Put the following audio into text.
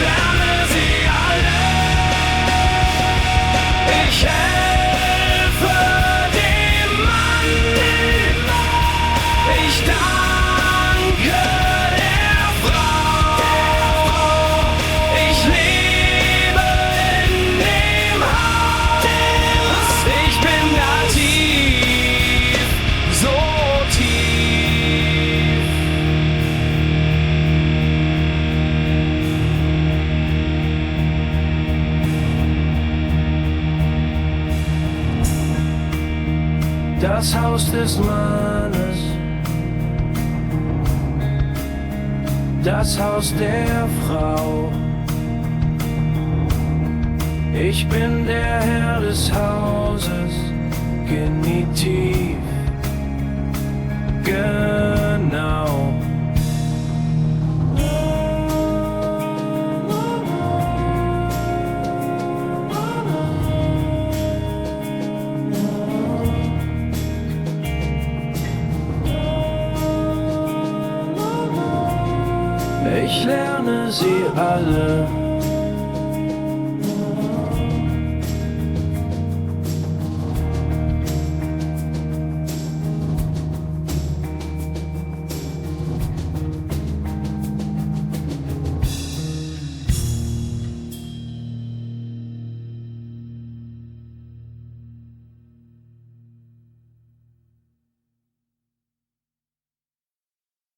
lerne sie alle. Ich helfe dem Mann. Ich danke der Frau. Ich lebe in dem Haus. Ich bin da tief, so tief. Das Haus des Mannes, das Haus der Frau. Ich bin der Herr des Hauses, Genitiv, genau. Ich lerne sie alle.